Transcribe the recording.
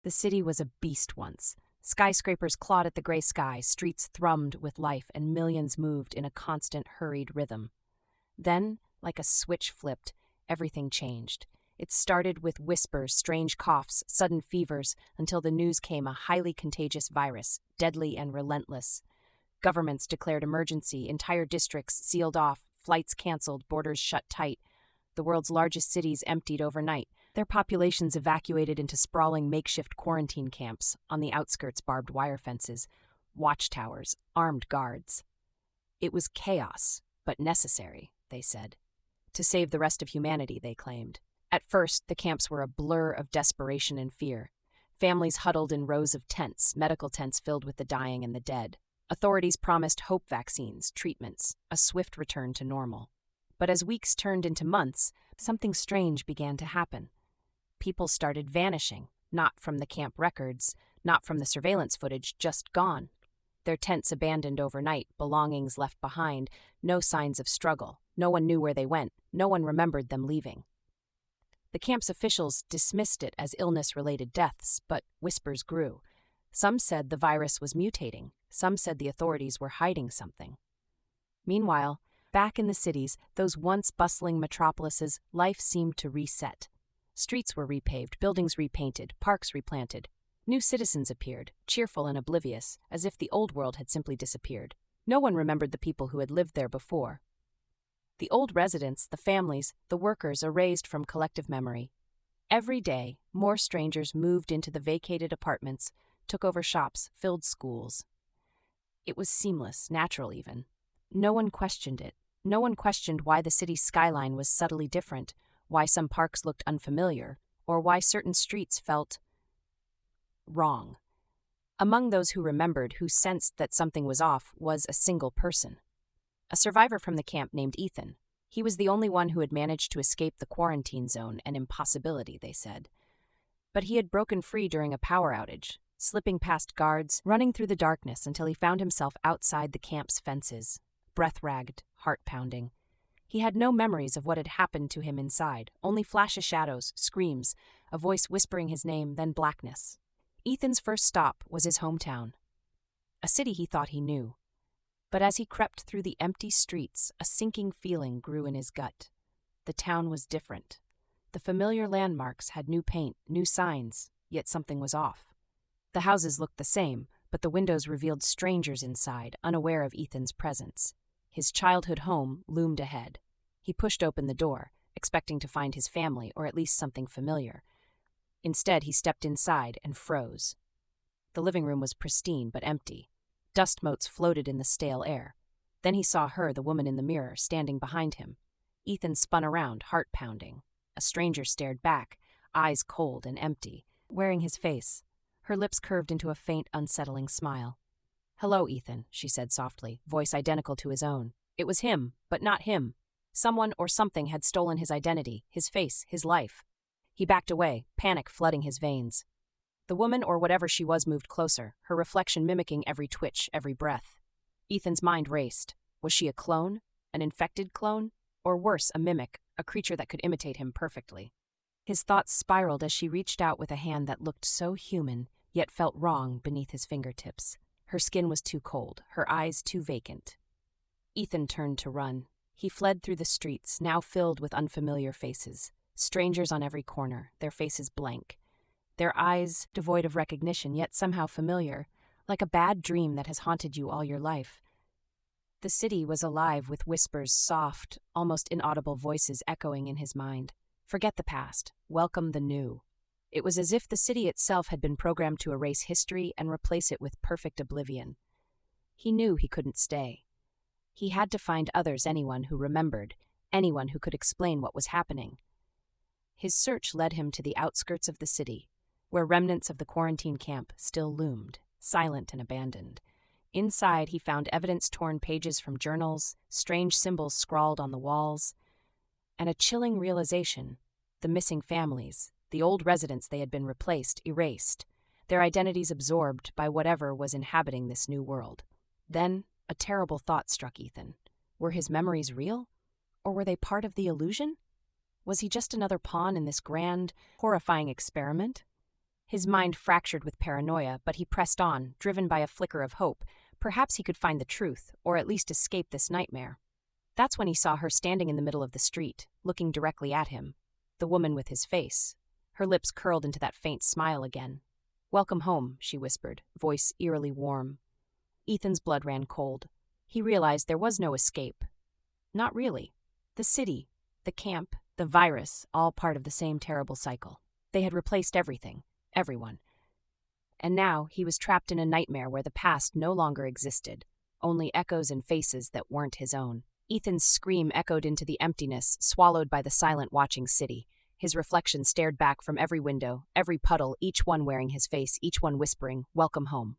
The city was a beast once. Skyscrapers clawed at the gray sky, streets thrummed with life, and millions moved in a constant, hurried rhythm. Then, like a switch flipped, everything changed. It started with whispers, strange coughs, sudden fevers, until the news came: a highly contagious virus, deadly and relentless. Governments declared emergency, entire districts sealed off, flights canceled, borders shut tight. The world's largest cities emptied overnight, their populations evacuated into sprawling makeshift quarantine camps, on the outskirts barbed wire fences, watchtowers, armed guards. It was chaos, but necessary, they said. To save the rest of humanity, they claimed. At first, the camps were a blur of desperation and fear. Families huddled in rows of tents, medical tents filled with the dying and the dead. Authorities promised hope vaccines, treatments, a swift return to normal. But as weeks turned into months, something strange began to happen. People started vanishing, not from the camp records, not from the surveillance footage, just gone. Their tents abandoned overnight, belongings left behind, no signs of struggle. No one knew where they went, no one remembered them leaving. The camp's officials dismissed it as illness-related deaths, but whispers grew. Some said the virus was mutating, some said the authorities were hiding something. Meanwhile, back in the cities, those once bustling metropolises, life seemed to reset. Streets were repaved, buildings repainted, parks replanted. New citizens appeared, cheerful and oblivious, as if the old world had simply disappeared. No one remembered the people who had lived there before. The old residents, the families, the workers erased from collective memory. Every day, more strangers moved into the vacated apartments, took over shops, filled schools. It was seamless, natural even. No one questioned it. No one questioned why the city's skyline was subtly different, why some parks looked unfamiliar, or why certain streets felt wrong. Among those who remembered, who sensed that something was off, was a single person. A survivor from the camp named Ethan. He was the only one who had managed to escape the quarantine zone, an impossibility, they said. But he had broken free during a power outage, slipping past guards, running through the darkness until he found himself outside the camp's fences, breath-ragged, heart-pounding. He had no memories of what had happened to him inside, only flash of shadows, screams, a voice whispering his name, then blackness. Ethan's first stop was his hometown, a city he thought he knew. But as he crept through the empty streets, a sinking feeling grew in his gut. The town was different. The familiar landmarks had new paint, new signs, yet something was off. The houses looked the same, but the windows revealed strangers inside, unaware of Ethan's presence. His childhood home loomed ahead. He pushed open the door, expecting to find his family or at least something familiar. Instead, he stepped inside and froze. The living room was pristine but empty. Dust motes floated in the stale air. Then he saw her, the woman in the mirror, standing behind him. Ethan spun around, heart pounding. A stranger stared back, eyes cold and empty, wearing his face. Her lips curved into a faint, unsettling smile. "Hello, Ethan," she said softly, voice identical to his own. It was him, but not him. Someone or something had stolen his identity, his face, his life. He backed away, panic flooding his veins. The woman, or whatever she was, moved closer, her reflection mimicking every twitch, every breath. Ethan's mind raced. Was she a clone? An infected clone? Or worse, a mimic, a creature that could imitate him perfectly? His thoughts spiraled as she reached out with a hand that looked so human, yet felt wrong beneath his fingertips. Her skin was too cold, her eyes too vacant. Ethan turned to run. He fled through the streets, now filled with unfamiliar faces. Strangers on every corner, their faces blank. Their eyes devoid of recognition, yet somehow familiar, like a bad dream that has haunted you all your life. The city was alive with whispers, soft, almost inaudible voices echoing in his mind. Forget the past, welcome the new. It was as if the city itself had been programmed to erase history and replace it with perfect oblivion. He knew he couldn't stay. He had to find others, anyone who remembered, anyone who could explain what was happening. His search led him to the outskirts of the city, where remnants of the quarantine camp still loomed, silent and abandoned. Inside, he found evidence-torn pages from journals, strange symbols scrawled on the walls, and a chilling realization: the missing families, the old residents they had been replaced, erased, their identities absorbed by whatever was inhabiting this new world. Then, a terrible thought struck Ethan. Were his memories real? Or were they part of the illusion? Was he just another pawn in this grand, horrifying experiment? His mind fractured with paranoia, but he pressed on, driven by a flicker of hope. Perhaps he could find the truth, or at least escape this nightmare. That's when he saw her standing in the middle of the street, looking directly at him. The woman with his face. Her lips curled into that faint smile again. "Welcome home," she whispered, voice eerily warm. Ethan's blood ran cold. He realized there was no escape. Not really. The city, the camp, the virus, all part of the same terrible cycle. They had replaced everything, everyone. And now he was trapped in a nightmare where the past no longer existed, only echoes and faces that weren't his own. Ethan's scream echoed into the emptiness, swallowed by the silent watching city. His reflection stared back from every window, every puddle, each one wearing his face, each one whispering, "Welcome home."